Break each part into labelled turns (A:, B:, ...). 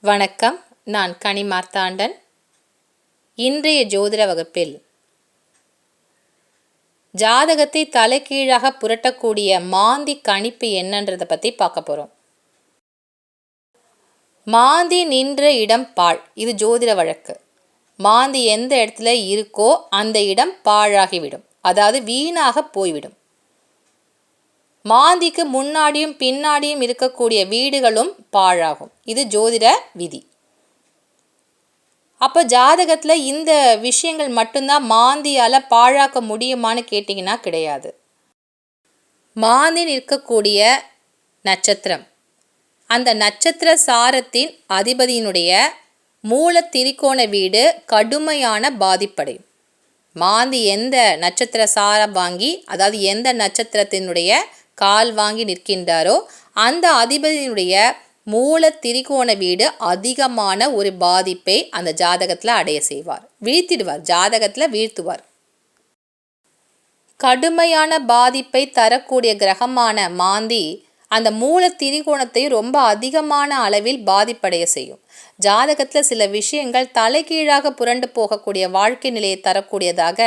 A: வணக்கம். நான் கனி மார்த்தாண்டன். இன்றைய ஜோதிட வகுப்பில் ஜாதகத்தை தலைகீழாக புரட்டக்கூடிய மாந்தி கணிப்பு என்னன்றதை பற்றி பார்க்க போகிறோம். மாந்தி நின்ற இடம் பாழ். இது ஜோதிட வழக்கு. மாந்தி எந்த இடத்துல இருக்கோ அந்த இடம் பாழாகிவிடும், அதாவது வீணாக போய்விடும். மாந்திக்கு முன்னாடியும் பின்னாடியும் இருக்கக்கூடிய வீடுகளும் பாழாகும். இது ஜோதிட விதி. அப்போ ஜாதகத்தில் இந்த விஷயங்கள் மட்டும்தான் மாந்தியால் பாழாக்க முடியுமான்னு கேட்டிங்கன்னா கிடையாது. மாந்தி நிற்கக்கூடிய நட்சத்திரம், அந்த நட்சத்திர சாரத்தின் அதிபதியினுடைய மூல திரிகோண வீடு கடுமையான பாதிப்படையும். மாந்தி எந்த நட்சத்திர சாரம் வாங்கி, அதாவது எந்த நட்சத்திரத்தினுடைய கால் வாங்கி நிற்கின்றாரோ அந்த அதிபதியினுடைய மூல திரிகோண வீடு அதிகமான ஒரு பாதிப்பை அந்த ஜாதகத்தில் அடைய செய்வார், வீழ்த்திடுவார், ஜாதகத்தில் வீழ்த்துவார். கடுமையான பாதிப்பை தரக்கூடிய கிரகமான மாந்தி அந்த மூல திரிகோணத்தை ரொம்ப அதிகமான அளவில் பாதிப்படைய செய்யும். ஜாதகத்தில் சில விஷயங்கள் தலைகீழாக புரண்டு போகக்கூடிய வாழ்க்கை நிலையை தரக்கூடியதாக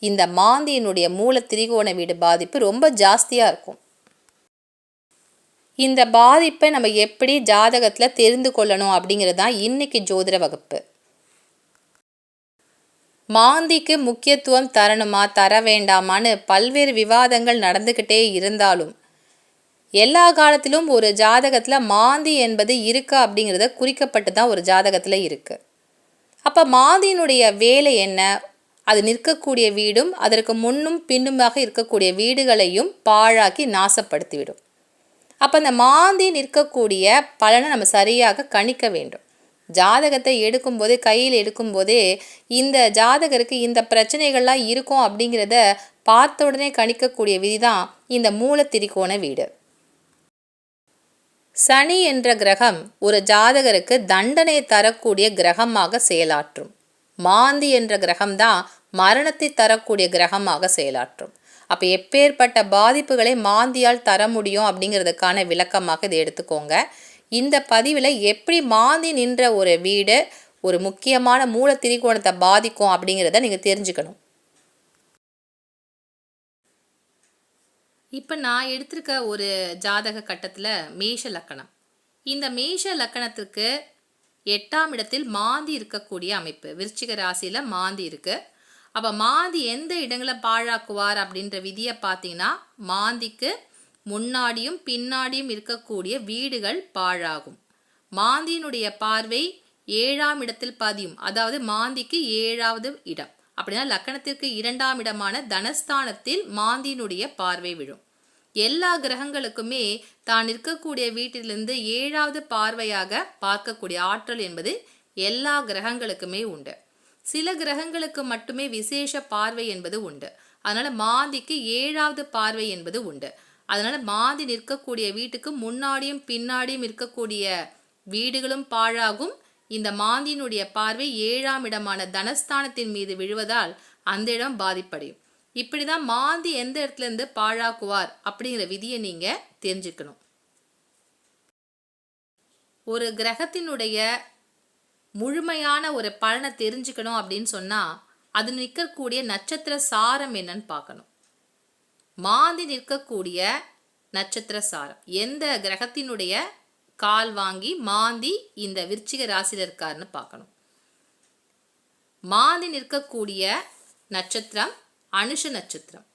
A: இந்த மாந்தியினுடைய மூல திரிகோண வீடு பாதிப்பு ரொம்ப ஜாஸ்தியாக இருக்கும். இந்த பாதிப்பை நம்ம எப்படி ஜாதகத்தில் தெரிந்து கொள்ளணும் அப்படிங்கிறது தான் இன்னைக்கு ஜோதிட வகுப்பு. மாந்திக்கு முக்கியத்துவம் தரணுமா தர வேண்டாமான்னு பல்வேறு விவாதங்கள் நடந்துக்கிட்டே இருந்தாலும் எல்லா காலத்திலும் ஒரு ஜாதகத்தில் மாந்தி என்பது இருக்கா அப்படிங்கிறத குறிக்கப்பட்டு தான் ஒரு ஜாதகத்தில் இருக்குது. அப்போ மாந்தியினுடைய வேலை என்ன? அது நிற்கக்கூடிய வீடும் அதற்கு முன்னும் பின்னுமாக இருக்கக்கூடிய வீடுகளையும் பாழாக்கி நாசப்படுத்திவிடும். அப்போ அந்த மாந்தி நிற்கக்கூடிய பலனை நம்ம சரியாக கணிக்க வேண்டும். ஜாதகத்தை எடுக்கும்போதே, கையில் எடுக்கும்போதே இந்த ஜாதகருக்கு இந்த பிரச்சனைகள்லாம் இருக்கும் அப்படிங்கிறத பார்த்த உடனே கணிக்கக்கூடிய விதி தான் இந்த மூல திரிகோண வீடு. சனி என்ற கிரகம் ஒரு ஜாதகருக்கு தண்டனை தரக்கூடிய கிரகமாக செயலாற்றும். மாந்தி என்ற கிரகம்தான் மரணத்தை தரக்கூடிய கிரகமாக செயலாற்றும். அப்போ எப்பேற்பட்ட பாதிப்புகளை மாந்தியால் தர முடியும் அப்படிங்கிறதுக்கான விளக்கமாக இதை எடுத்துக்கோங்க. இந்த பதிவில் எப்படி மாந்தி நின்ற ஒரு வீடு ஒரு முக்கியமான மூல திரிகோணத்தை பாதிக்கும் அப்படிங்கிறத நீங்கள் தெரிஞ்சுக்கணும். இப்போ நான் எடுத்திருக்க ஒரு ஜாதக கட்டத்தில் மேஷ லக்கணம். இந்த மேஷ லக்கணத்துக்கு 8ஆம் இடத்தில் மாந்தி இருக்கக்கூடிய அமைப்பு. விருச்சிக ராசியில் மாந்தி இருக்குது. அப்போ மாந்தி எந்த இடங்களை பாழாக்குவார் அப்படின்ற விதியை பார்த்தீங்கன்னா, மாந்திக்கு முன்னாடியும் பின்னாடியும் இருக்கக்கூடிய வீடுகள் பாழாகும். மாந்தியினுடைய பார்வை 7ஆம் இடத்தில் பதியும், அதாவது மாந்திக்கு 7வது இடம். அப்படின்னா லக்கணத்திற்கு 2ஆம் இடமான தனஸ்தானத்தில் மாந்தியினுடைய பார்வை விழும். எல்லா கிரகங்களுக்குமே தான் இருக்கக்கூடிய வீட்டிலிருந்து 7வது பார்வையாக பார்க்கக்கூடிய ஆற்றல் என்பது எல்லா கிரகங்களுக்குமே உண்டு. சில கிரகங்களுக்கு மட்டுமே விசேஷ பார்வை என்பது உண்டு. அதனால மாந்திக்கு 7வது பார்வை என்பது உண்டு. அதனால மாந்தி நிற்கக்கூடிய வீட்டுக்கு முன்னாடியும் பின்னாடியும் இருக்கக்கூடிய வீடுகளும் பாழாகும். இந்த மாந்தியினுடைய பார்வை 7ஆம் இடமான தனஸ்தானத்தின் மீது விழுவதால் அந்த இடம் பாதிப்படையும். இப்படிதான் மாந்தி எந்த இடத்துல இருந்து பாழாக்குவார் அப்படிங்கிற விதியை நீங்க தெரிஞ்சுக்கணும். ஒரு கிரகத்தினுடைய முழுமையான ஒரு பலனை தெரிஞ்சுக்கணும் அப்படின்னு சொன்னால் அது நிற்கக்கூடிய நட்சத்திர சாரம் என்னன்னு பார்க்கணும். மாந்தி நிற்கக்கூடிய நட்சத்திர சாரம், எந்த கிரகத்தினுடைய கால் வாங்கி மாந்தி இந்த விருச்சிக ராசியில் இருக்காருன்னு பார்க்கணும். மாந்தி நிற்கக்கூடிய நட்சத்திரம் அனுஷ நட்சத்திரம்.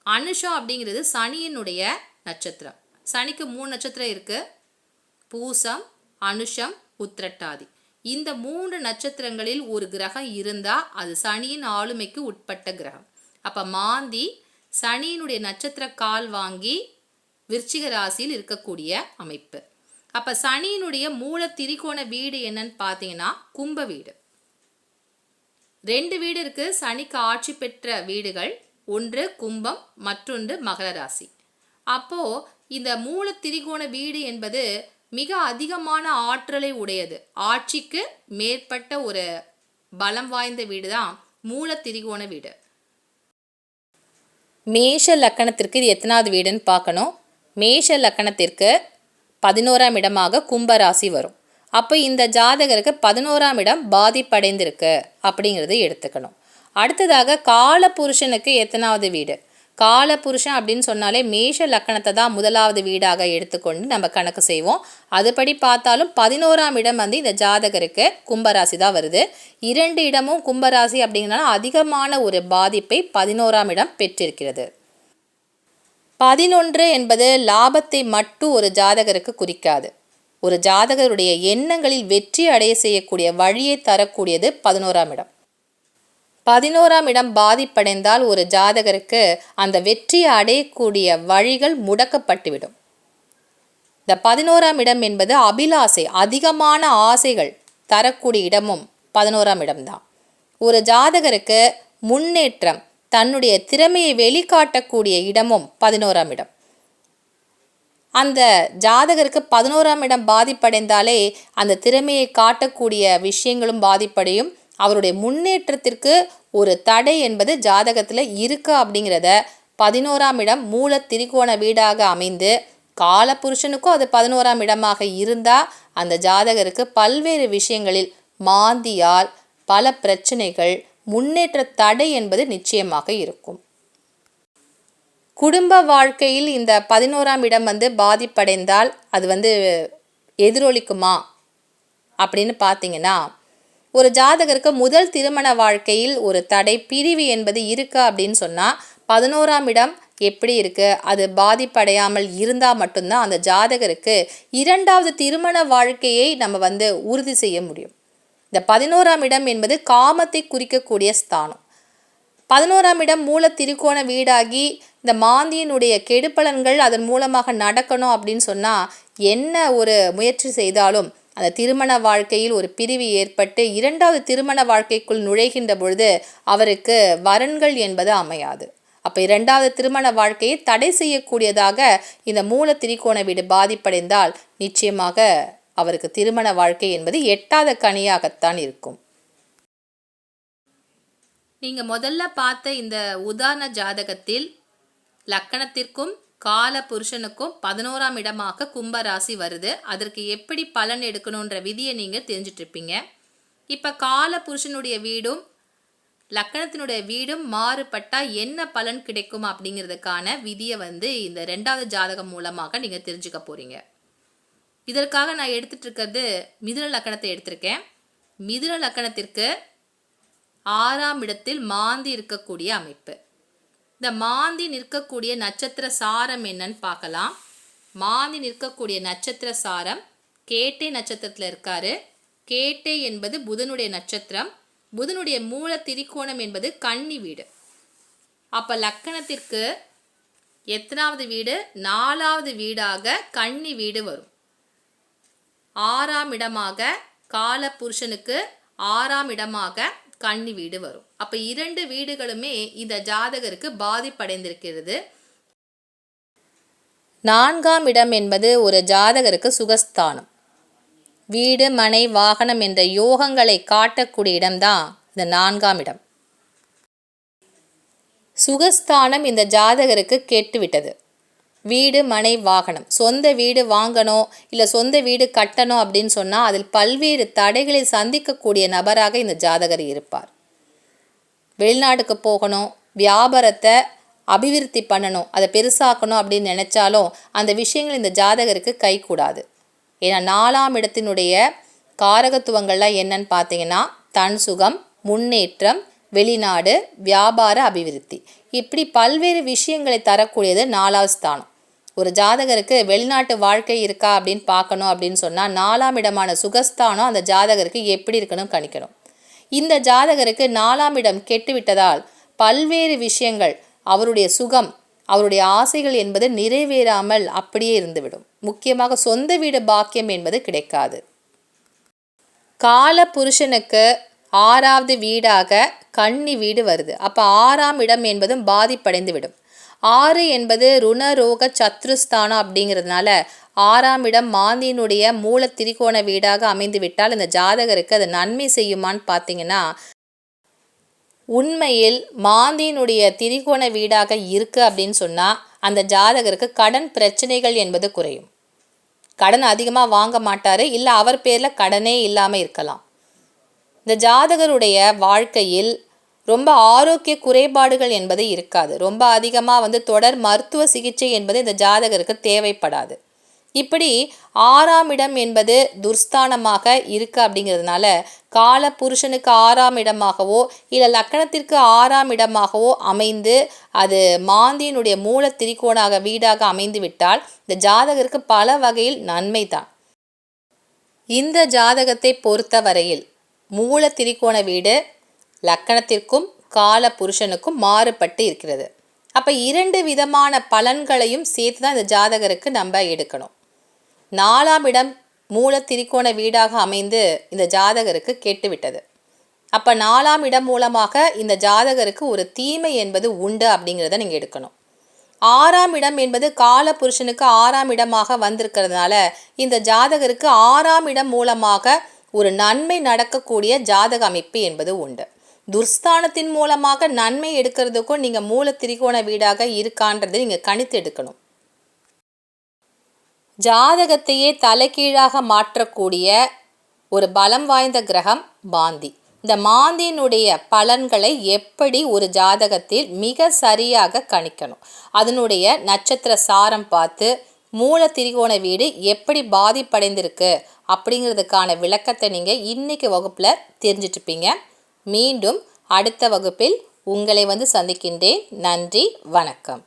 A: அனுஷம் அப்படிங்கிறது சனியினுடைய நட்சத்திரம். சனிக்கு 3 நட்சத்திரம் இருக்கு: பூசம், அனுஷம், உத்திரட்டாதி. இந்த 3 நட்சத்திரங்களில் ஒரு கிரகம் இருந்தால் அது சனியின் ஆளுமைக்கு உட்பட்ட கிரகம். அப்போ மாந்தி சனியினுடைய நட்சத்திர கால் வாங்கி விருச்சிக ராசியில் இருக்கக்கூடிய அமைப்பு. அப்போ சனியினுடைய மூல திரிகோண வீடு என்னன்னு பார்த்தீங்கன்னா கும்ப வீடு. 2 வீடு இருக்கு சனிக்கு ஆட்சி பெற்ற வீடுகள். ஒன்று கும்பம், மற்றொன்று மகர ராசி. அப்போ இந்த மூல திரிகோண வீடு என்பது மிக அதிகமான ஆற்றலை உடையது. ஆட்சிக்கு மேற்பட்ட ஒரு பலம் வாய்ந்த வீடு தான் மூல திரிகோண வீடு. மேஷ லக்கணத்திற்கு இது எத்தனாவது வீடுன்னு பார்க்கணும். மேஷ லக்கணத்திற்கு 11ஆம் இடமாக கும்பராசி வரும். அப்போ இந்த ஜாதகருக்கு 11ஆம் இடம் பாதிப்படைந்திருக்கு அப்படிங்கிறது எடுத்துக்கணும். அடுத்ததாக காலபுருஷனுக்கு எத்தனாவது வீடு? காலபுருஷன் அப்படின்னு சொன்னாலே மேஷ லக்கணத்தை தான் முதலாவது வீடாக எடுத்துக்கொண்டு நம்ம கணக்கு செய்வோம். அதுபடி பார்த்தாலும் 11ஆம் இடம் இந்த ஜாதகருக்கு கும்பராசி தான் வருது. 2 இடமும் கும்பராசி அப்படிங்கிறனால அதிகமான ஒரு பாதிப்பை 11ஆம் இடம் பெற்றிருக்கிறது. 11 என்பது லாபத்தை மட்டும் ஒரு ஜாதகருக்கு குறிக்காது. ஒரு ஜாதகருடைய எண்ணங்களில் வெற்றி அடைய செய்யக்கூடிய வழியை தரக்கூடியது 11ஆம் இடம். 11ஆம் இடம் பாதிப்படைந்தால் ஒரு ஜாதகருக்கு அந்த வெற்றியை அடையக்கூடிய வழிகள் முடக்கப்பட்டுவிடும். இந்த 11ஆம் இடம் என்பது அபிலாசை, அதிகமான ஆசைகள் தரக்கூடிய இடமும் 11ஆம் இடம்தான். ஒரு ஜாதகருக்கு முன்னேற்றம், தன்னுடைய திறமையை வெளிக்காட்டக்கூடிய இடமும் 11ஆம் இடம். அந்த ஜாதகருக்கு 11ஆம் இடம் பாதிப்படைந்தாலே அந்த திறமையை காட்டக்கூடிய விஷயங்களும் பாதிப்படையும். அவருடைய முன்னேற்றத்திற்கு ஒரு தடை என்பது ஜாதகத்தில் இருக்கு அப்படிங்கிறத 11ஆம் இடம் மூல திரிகோண வீடாக அமைந்து காலபுருஷனுக்கும் அது 11ஆம் இடமாக இருந்தால் அந்த ஜாதகருக்கு பல்வேறு விஷயங்களில் மாந்தியால் பல பிரச்சனைகள், முன்னேற்ற தடை என்பது நிச்சயமாக இருக்கும். குடும்ப வாழ்க்கையில் இந்த 11ஆம் இடம் பாதிப்படைந்தால் அது எதிரொலிக்குமா அப்படின்னு பார்த்தீங்கன்னா, ஒரு ஜாதகருக்கு முதல் திருமண வாழ்க்கையில் ஒரு தடை, பிரிவு என்பது இருக்கா அப்படின்னு சொன்னால் 11ஆம் இடம் எப்படி இருக்குது, அது பாதிப்படையாமல் இருந்தால் மட்டும்தான் அந்த ஜாதகருக்கு 2வது திருமண வாழ்க்கையை நம்ம உறுதி செய்ய முடியும். இந்த 11ஆம் இடம் என்பது காமத்தை குறிக்கக்கூடிய ஸ்தானம். 11ஆம் இடம் மூல திரிகோண வீடாகி இந்த மாந்தியினுடைய கெடுபலன்கள் அதன் மூலமாக நடக்கணும் அப்படின்னு சொன்னால் என்ன ஒரு முயற்சி செய்தாலும் அந்த திருமண வாழ்க்கையில் ஒரு பிரிவு ஏற்பட்டு 2வது திருமண வாழ்க்கைக்குள் நுழைகின்ற பொழுது அவருக்கு வரன்கள் என்பது அமையாது. அப்போ 2வது திருமண வாழ்க்கையை தடை செய்யக்கூடியதாக இந்த மூல திரிகோண வீடு பாதிப்படைந்தால் நிச்சயமாக அவருக்கு திருமண வாழ்க்கை என்பது எட்டாத கனியாகத்தான் இருக்கும். நீங்கள் முதல்ல பார்த்த இந்த உதாரண ஜாதகத்தில் லக்கணத்திற்கும் கால புருஷனுக்கும் 11ஆம் இடமாக கும்பராசி வருது. அதற்கு எப்படி பலன் எடுக்கணுன்ற விதியை நீங்கள் தெரிஞ்சிட்டு இருப்பீங்க. இப்போ கால புருஷனுடைய வீடும் லக்கணத்தினுடைய வீடும் மாறுபட்டால் என்ன பலன் கிடைக்கும் அப்படிங்கிறதுக்கான விதியை இந்த 2வது ஜாதகம் மூலமாக நீங்கள் தெரிஞ்சுக்க போகிறீங்க. இதற்காக நான் எடுத்துகிட்டு இருக்கிறது மிதுன லக்கணத்தை எடுத்திருக்கேன். மிதுன லக்கணத்திற்கு 6ஆம் இடத்தில் மாந்தி இருக்கக்கூடிய அமைப்பு. இந்த மாந்தி நிற்கக்கூடிய நட்சத்திர சாரம் என்னன்னு பார்க்கலாம். மாந்தி நிற்கக்கூடிய நட்சத்திர சாரம் கேட்டை நட்சத்திரத்தில் இருக்காரு. கேட்டை என்பது புதனுடைய நட்சத்திரம். புதனுடைய மூல திரிகோணம் என்பது கன்னி வீடு. அப்போ லக்கணத்திற்கு எத்தனாவது வீடு? 4வது வீடாக கன்னி வீடு வரும். 6ஆம் இடமாக கால புருஷனுக்கு 6ஆம் இடமாக கன்னி வீடு வரும். அப்போ 2 வீடுகளுமே இந்த ஜாதகருக்கு பாதிப்படைந்திருக்கிறது. 4ஆம் இடம் என்பது ஒரு ஜாதகருக்கு சுகஸ்தானம். வீடு, மனை, வாகனம் என்ற யோகங்களை காட்டக்கூடிய இடம்தான் இந்த 4ஆம் இடம். சுகஸ்தானம் இந்த ஜாதகருக்கு கெட்டுவிட்டது. வீடு, மனை, வாகனம், சொந்த வீடு வாங்கணும் இல்லை சொந்த வீடு கட்டணும் அப்படின்னு சொன்னால் அதில் பல்வேறு தடைகளை சந்திக்கக்கூடிய நபராக இந்த ஜாதகர் இருப்பார். வெளிநாட்டுக்கு போகணும், வியாபாரத்தை அபிவிருத்தி பண்ணணும், அதை பெருசாக்கணும் அப்படின்னு நினச்சாலும் அந்த விஷயங்கள் இந்த ஜாதகருக்கு கைகூடாது. ஏன்னா 4ஆம் இடத்தினுடைய காரகத்துவங்கள்லாம் என்னன்னு பார்த்தீங்கன்னா தன் சுகம், முன்னேற்றம், வெளிநாடு, வியாபார அபிவிருத்தி, இப்படி பல்வேறு விஷயங்களை தரக்கூடியது 4வது ஸ்தானம். ஒரு ஜாதகருக்கு வெளிநாட்டு வாழ்க்கை இருக்கா அப்படின்னு பார்க்கணும் அப்படின்னு சொன்னால் 4ஆம் இடமான சுகஸ்தானம் அந்த ஜாதகருக்கு எப்படி இருக்கணும் கணிக்கணும். இந்த ஜாதகருக்கு 4ஆம் இடம் கெட்டுவிட்டதால் பல்வேறு விஷயங்கள், அவருடைய சுகம், அவருடைய ஆசைகள் என்பது நிறைவேறாமல் அப்படியே இருந்துவிடும். முக்கியமாக சொந்த வீடு பாக்கியம் என்பது கிடைக்காது. கால புருஷனுக்கு 6வது வீடாக கன்னி வீடு வருது. அப்போ 6ஆம் இடம் என்பதும் பாதிப்படைந்து விடும். 6 என்பது ருணரோக சத்ருஸ்தானம் அப்படிங்கிறதுனால 6ஆம் இடம் மாந்தியினுடைய மூல திரிகோண வீடாக அமைந்து விட்டால் இந்த ஜாதகருக்கு அது நன்மை செய்யுமான்னு பார்த்தீங்கன்னா, உண்மையில் மாந்தியினுடைய திரிகோண வீடாக இருக்குது அப்படின்னு சொன்னால் அந்த ஜாதகருக்கு கடன் பிரச்சனைகள் என்பது குறையும். கடன் அதிகமாக வாங்க மாட்டார், இல்லை அவர் பேரில் கடனே இல்லாமல் இருக்கலாம். இந்த ஜாதகருடைய வாழ்க்கையில் ரொம்ப ஆரோக்கிய குறைபாடுகள் என்பது இருக்காது. ரொம்ப அதிகமாக தொடர் மருத்துவ சிகிச்சை என்பது இந்த ஜாதகருக்கு தேவைப்படாது. இப்படி 6ஆம் இடம் என்பது துர்ஸ்தானமாக இருக்குது அப்படிங்கிறதுனால கால புருஷனுக்கு 6ஆம் இடமாகவோ இல்லை லக்கணத்திற்கு 6ஆம் இடமாகவோ அமைந்து அது மாந்தியினுடைய மூல திரிகோணாக வீடாக அமைந்து விட்டால் இந்த ஜாதகருக்கு பல வகையில் நன்மை தான். இந்த ஜாதகத்தை பொறுத்த வரையில் மூல திரிகோண வீடு லக்கணத்திற்கும் கால புருஷனுக்கும் மாறுபட்டு இருக்கிறது. அப்போ 2 விதமான பலன்களையும் சேர்த்து தான் இந்த ஜாதகருக்கு நம்ம எடுக்கணும். 4ஆம் இடம் மூல திரிகோண வீடாக அமைந்து இந்த ஜாதகருக்கு கெட்டுவிட்டது. அப்போ 4ஆம் இடம் மூலமாக இந்த ஜாதகருக்கு ஒரு தீமை என்பது உண்டு அப்படிங்கிறத நீங்கள் எடுக்கணும். 6ஆம் இடம் என்பது கால புருஷனுக்கு 6ஆம் இடமாக வந்திருக்கிறதுனால இந்த ஜாதகருக்கு 6ஆம் இடம் மூலமாக ஒரு நன்மை நடக்கக்கூடிய ஜாதக அமைப்பு என்பது உண்டு. துர்ஸ்தானத்தின் மூலமாக நன்மை எடுக்கிறதுக்கும் நீங்கள் மூல திரிகோண வீடாக இருக்கான்றதை நீங்கள் கணித்து எடுக்கணும். ஜாதகத்தையே தலைகீழாக மாற்றக்கூடிய ஒரு பலம் வாய்ந்த கிரகம் மாந்தி. இந்த மாந்தியினுடைய பலன்களை எப்படி ஒரு ஜாதகத்தில் மிக சரியாக கணிக்கணும், அதனுடைய நட்சத்திர சாரம் பார்த்து மூல திரிகோண வீடு எப்படி பாதிப்படைந்திருக்கு அப்படிங்கிறதுக்கான விளக்கத்தை நீங்கள் இன்றைக்கி வகுப்பில் தெரிஞ்சிட்ருப்பீங்க. மீண்டும் அடுத்த வகுப்பில் உங்களை சந்திக்கின்றேன். நன்றி, வணக்கம்.